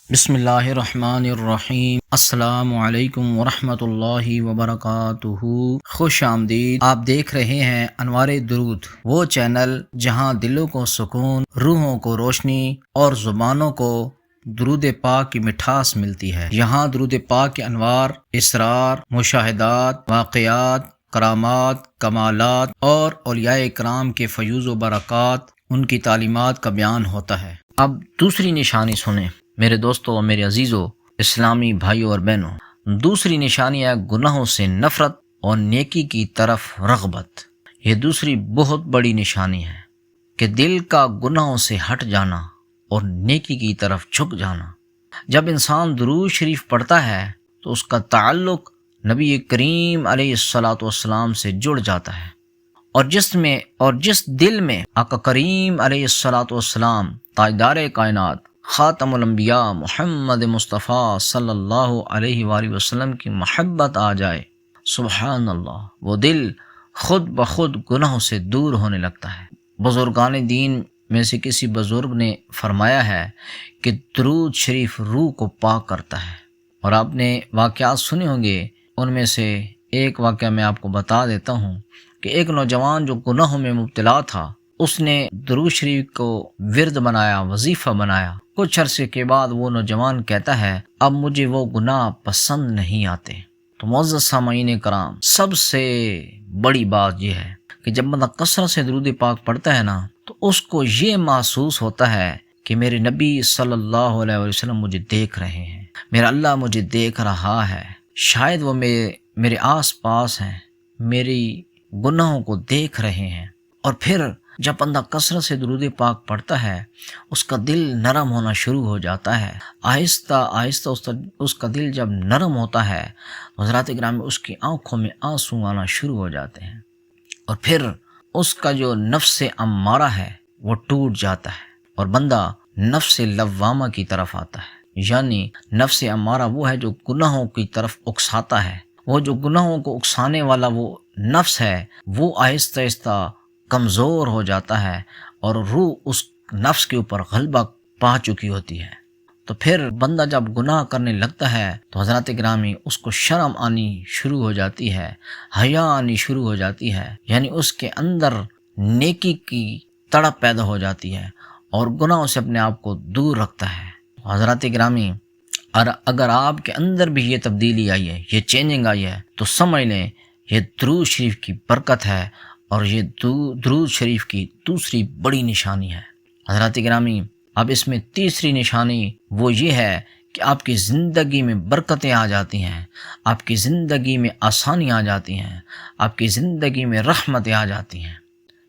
بسم اللہ الرحمن الرحیم۔ السلام علیکم ورحمۃ اللہ وبرکاتہ۔ خوش آمدید۔ آپ دیکھ رہے ہیں انوار درود، وہ چینل جہاں دلوں کو سکون، روحوں کو روشنی اور زبانوں کو درود پاک کی مٹھاس ملتی ہے۔ یہاں درود پاک کے انوار، اسرار، مشاہدات، واقعات، کرامات، کمالات اور اولیاء کرام کے فیوز و برکات، ان کی تعلیمات کا بیان ہوتا ہے۔ اب دوسری نشانی سنیں میرے دوستوں اور میرے عزیزوں، اسلامی بھائیوں اور بہنوں۔ دوسری نشانی ہے گناہوں سے نفرت اور نیکی کی طرف رغبت۔ یہ دوسری بہت بڑی نشانی ہے کہ دل کا گناہوں سے ہٹ جانا اور نیکی کی طرف جھک جانا۔ جب انسان درود شریف پڑھتا ہے تو اس کا تعلق نبی کریم علیہ الصلاۃ والسلام سے جڑ جاتا ہے، اور جس دل میں آقا کریم علیہ الصلاۃ والسلام، تاجدار کائنات، خاتم الانبیاء محمد مصطفیٰ صلی اللہ علیہ وآلہ وسلم کی محبت آ جائے، سبحان اللہ، وہ دل خود بخود گناہوں سے دور ہونے لگتا ہے۔ بزرگان دین میں سے کسی بزرگ نے فرمایا ہے کہ درود شریف روح کو پاک کرتا ہے، اور آپ نے واقعات سنے ہوں گے۔ ان میں سے ایک واقعہ میں آپ کو بتا دیتا ہوں کہ ایک نوجوان جو گناہوں میں مبتلا تھا، اس نے درود شریف کو ورد بنایا، وظیفہ بنایا۔ کچھ عرصے کے بعد وہ نوجوان کہتا ہے، اب مجھے وہ گناہ پسند نہیں آتے۔ تو معزز سامعین کرام، سب سے بڑی بات یہ ہے کہ جب بندہ کثرت سے درود پاک پڑھتا ہے نا، تو اس کو یہ محسوس ہوتا ہے کہ میرے نبی صلی اللہ علیہ وسلم مجھے دیکھ رہے ہیں، میرا اللہ مجھے دیکھ رہا ہے، شاید وہ میرے آس پاس ہیں، میری گناہوں کو دیکھ رہے ہیں۔ اور پھر جب بندہ کثرت سے درود پاک پڑھتا ہے، اس کا دل نرم ہونا شروع ہو جاتا ہے۔ آہستہ آہستہ اس کا دل جب نرم ہوتا ہے، حضرات گرامی، اس کی آنکھوں میں آنسو آنا شروع ہو جاتے ہیں، اور پھر اس کا جو نفس امارہ ہے وہ ٹوٹ جاتا ہے، اور بندہ نفس لوامہ کی طرف آتا ہے۔ یعنی نفس امارہ وہ ہے جو گناہوں کی طرف اکساتا ہے۔ وہ جو گناہوں کو اکسانے والا وہ نفس ہے، وہ آہستہ آہستہ کمزور ہو جاتا ہے، اور روح اس نفس کے اوپر غلبہ پا چکی ہوتی ہے۔ تو پھر بندہ جب گناہ کرنے لگتا ہے تو حضرات گرامی، اس کو شرم آنی شروع ہو جاتی ہے، حیا آنی شروع ہو جاتی ہے، یعنی اس کے اندر نیکی کی تڑپ پیدا ہو جاتی ہے، اور گناہوں سے اپنے آپ کو دور رکھتا ہے۔ حضرات گرامی، اور اگر آپ کے اندر بھی یہ تبدیلی آئی ہے، یہ چینجنگ آئی ہے، تو سمجھ لیں یہ درود شریف کی برکت ہے، اور یہ درود شریف کی دوسری بڑی نشانی ہے۔ حضرات گرامی، اب اس میں تیسری نشانی وہ یہ ہے کہ آپ کی زندگی میں برکتیں آ جاتی ہیں، آپ کی زندگی میں آسانی آ جاتی ہیں، آپ کی زندگی میں رحمتیں آ جاتی ہیں۔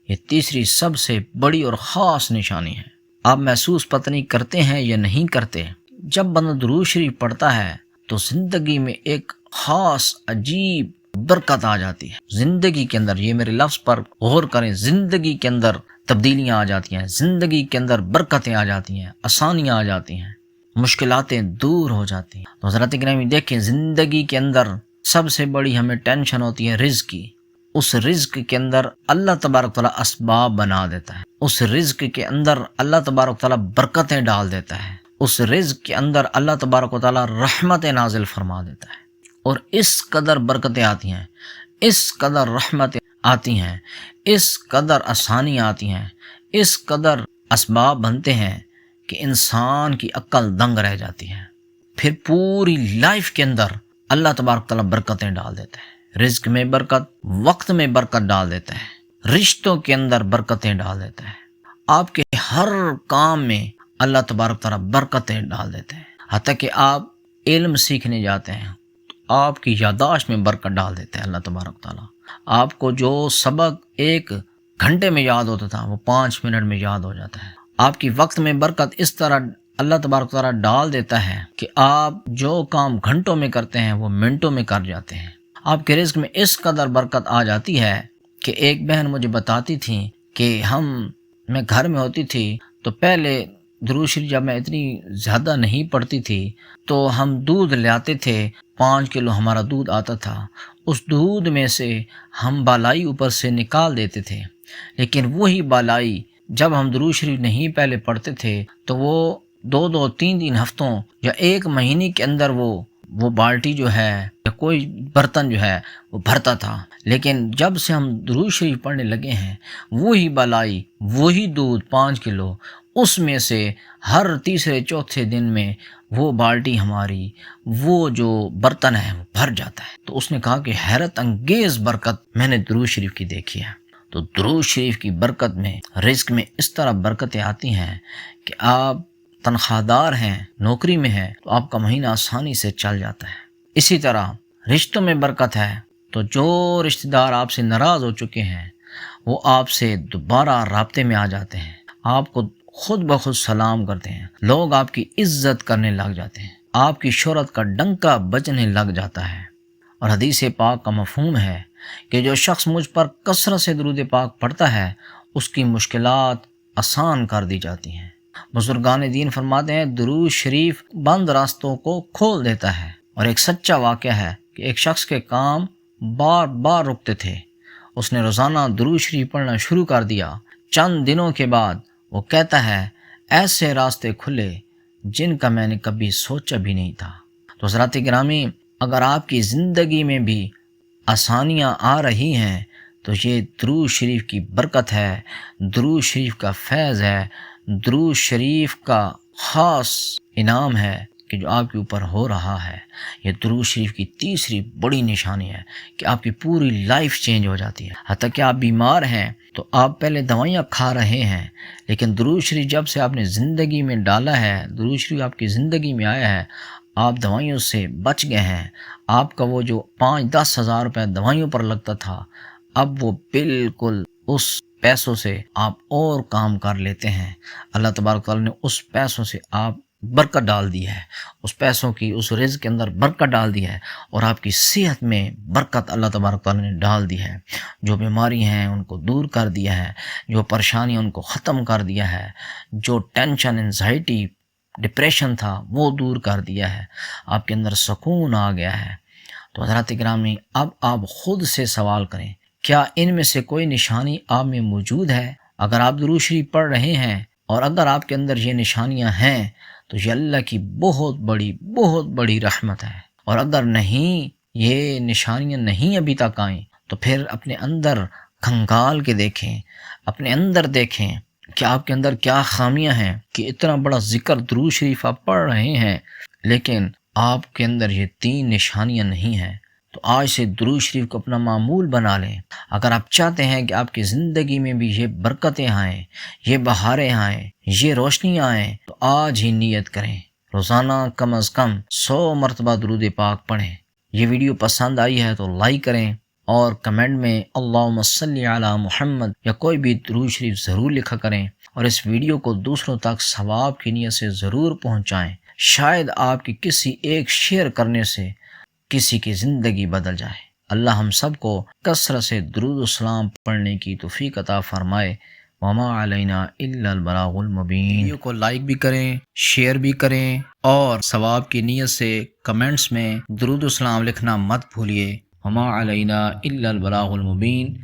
یہ تیسری سب سے بڑی اور خاص نشانی ہے۔ آپ محسوس پتہ نہیں کرتے ہیں یا نہیں کرتے، جب بندہ درود شریف پڑھتا ہے تو زندگی میں ایک خاص عجیب برکت آ جاتی ہے۔ زندگی کے اندر، یہ میرے لفظ پر غور کریں، زندگی کے اندر تبدیلیاں آ جاتی ہیں، زندگی کے اندر برکتیں آ جاتی ہیں، آسانیاں آ جاتی ہیں، مشکلاتیں دور ہو جاتی ہیں۔ تو حضرات گرامی دیکھیں، زندگی کے اندر سب سے بڑی ہمیں ٹینشن ہوتی ہے رزق کی۔ اس رزق کے اندر اللہ تبارک تعالیٰ اسباب بنا دیتا ہے، اس رزق کے اندر اللہ تبارک تعالیٰ برکتیں ڈال دیتا ہے، اس رزق کے اندر اللہ تبارک تعالیٰ رحمتیں نازل فرما دیتا ہے، اور اس قدر برکتیں آتی ہیں، اس قدر رحمتیں آتی ہیں، اس قدر آسانیاں آتی ہیں، اس قدر اسباب بنتے ہیں کہ انسان کی عقل دنگ رہ جاتی ہے۔ پھر پوری لائف کے اندر اللہ تبارک تعالیٰ برکتیں ڈال دیتا ہے، رزق میں برکت، وقت میں برکت ڈال دیتا ہے، رشتوں کے اندر برکتیں ڈال دیتا ہے، آپ کے ہر کام میں اللہ تبارک تعالیٰ برکتیں ڈال دیتے ہیں۔ حتیٰ کہ آپ علم سیکھنے جاتے ہیں تو آپ کی یادداشت میں برکت ڈال دیتے ہیں اللہ تبارک تعالیٰ۔ آپ کو جو سبق 1 گھنٹے میں یاد ہوتا تھا وہ 5 منٹ میں یاد ہو جاتا ہے۔ آپ کی وقت میں برکت اس طرح اللہ تبارک تعالیٰ ڈال دیتا ہے کہ آپ جو کام گھنٹوں میں کرتے ہیں وہ منٹوں میں کر جاتے ہیں۔ آپ کے رزق میں اس قدر برکت آ جاتی ہے کہ ایک بہن مجھے بتاتی تھی کہ میں گھر میں ہوتی تھی تو پہلے درود شریف جب میں اتنی زیادہ نہیں پڑھتی تھی تو ہم دودھ لے آتے تھے، 5 کلو ہمارا دودھ آتا تھا، اس دودھ میں سے ہم بالائی اوپر سے نکال دیتے تھے، لیکن وہی بالائی جب ہم درود شریف نہیں پہلے پڑھتے تھے تو وہ دو 3 ہفتوں یا 1 مہینے کے اندر وہ بالٹی جو ہے یا کوئی برتن جو ہے وہ بھرتا تھا، لیکن جب سے ہم درود شریف پڑھنے لگے ہیں، وہی بلائی، وہی دودھ 5 کلو، اس میں سے ہر تیسرے چوتھے دن میں وہ بالٹی ہماری، وہ جو برتن ہے وہ بھر جاتا ہے۔ تو اس نے کہا کہ حیرت انگیز برکت میں نے درود شریف کی دیکھی ہے۔ تو درود شریف کی برکت میں، رزق میں اس طرح برکتیں آتی ہیں کہ آپ تنخواہ دار ہیں، نوکری میں ہیں، تو آپ کا مہینہ آسانی سے چل جاتا ہے۔ اسی طرح رشتوں میں برکت ہے، تو جو رشتہ دار آپ سے ناراض ہو چکے ہیں وہ آپ سے دوبارہ رابطے میں آ جاتے ہیں، آپ کو خود بخود سلام کرتے ہیں، لوگ آپ کی عزت کرنے لگ جاتے ہیں، آپ کی شہرت کا ڈنکا بجنے لگ جاتا ہے۔ اور حدیث پاک کا مفہوم ہے کہ جو شخص مجھ پر کثرت سے درود پاک پڑھتا ہے اس کی مشکلات آسان کر دی جاتی ہیں۔ بزرگان دین فرماتے ہیں درود شریف بند راستوں کو کھول دیتا ہے۔ اور ایک سچا واقعہ ہے کہ ایک شخص کے کام بار بار رکتے تھے، اس نے روزانہ درود شریف پڑھنا شروع کر دیا۔ چند دنوں کے بعد وہ کہتا ہے ایسے راستے کھلے جن کا میں نے کبھی سوچا بھی نہیں تھا۔ تو حضرات گرامی، اگر آپ کی زندگی میں بھی آسانیاں آ رہی ہیں تو یہ درود شریف کی برکت ہے، درود شریف کا فیض ہے، درود شریف کا خاص انعام ہے کہ جو آپ کے اوپر ہو رہا ہے۔ یہ درود شریف کی تیسری بڑی نشانی ہے کہ آپ کی پوری لائف چینج ہو جاتی ہے۔ حتیٰ کہ آپ بیمار ہیں تو آپ پہلے دوائیاں کھا رہے ہیں، لیکن درود شریف جب سے آپ نے زندگی میں ڈالا ہے، درود شریف آپ کی زندگی میں آیا ہے، آپ دوائیوں سے بچ گئے ہیں۔ آپ کا وہ جو 5-10 ہزار روپے دوائیوں پر لگتا تھا، اب وہ بالکل اس پیسوں سے آپ اور کام کر لیتے ہیں۔ اللہ تبارک تعالیٰ نے اس پیسوں سے آپ برکت ڈال دی ہے، اس پیسوں کی، اس رزق کے اندر برکت ڈال دی ہے، اور آپ کی صحت میں برکت اللہ تبارک تعالیٰ نے ڈال دی ہے۔ جو بیماری ہیں ان کو دور کر دیا ہے، جو پریشانیاں ان کو ختم کر دیا ہے، جو ٹینشن، انزائٹی، ڈپریشن تھا وہ دور کر دیا ہے، آپ کے اندر سکون آ گیا ہے۔ تو حضرات گرامی، اب آپ خود سے سوال کریں، کیا ان میں سے کوئی نشانی آپ میں موجود ہے؟ اگر آپ درود شریف پڑھ رہے ہیں اور اگر آپ کے اندر یہ نشانیاں ہیں تو یہ اللہ کی بہت بڑی رحمت ہے۔ اور اگر نہیں، یہ نشانیاں نہیں ابھی تک آئیں، تو پھر اپنے اندر کھنگال کے دیکھیں، اپنے اندر دیکھیں کہ آپ کے اندر کیا خامیاں ہیں کہ اتنا بڑا ذکر درود شریف آپ پڑھ رہے ہیں لیکن آپ کے اندر یہ 3 نشانیاں نہیں ہیں۔ تو آج سے درود شریف کو اپنا معمول بنا لیں۔ اگر آپ چاہتے ہیں کہ آپ کی زندگی میں بھی یہ برکتیں آئیں، یہ بہاریں آئیں، یہ روشنیاں آئیں، تو آج ہی نیت کریں، روزانہ کم از کم 100 مرتبہ درود پاک پڑھیں۔ یہ ویڈیو پسند آئی ہے تو لائک کریں اور کمنٹ میں اللہم صلی علی محمد یا کوئی بھی درود شریف ضرور لکھا کریں، اور اس ویڈیو کو دوسروں تک ثواب کی نیت سے ضرور پہنچائیں۔ شاید آپ کی کسی ایک شیئر کرنے سے کسی کی زندگی بدل جائے۔ اللہ ہم سب کو کثرت سے درود و سلام پڑھنے کی توفیق عطا فرمائے۔ وما علینا الا البلاغ المبین۔ ویڈیو کو لائک بھی کریں، شیئر بھی کریں، اور ثواب کی نیت سے کمنٹس میں درود و سلام لکھنا مت بھولیے۔ وما علینا الا البلاغ المبین۔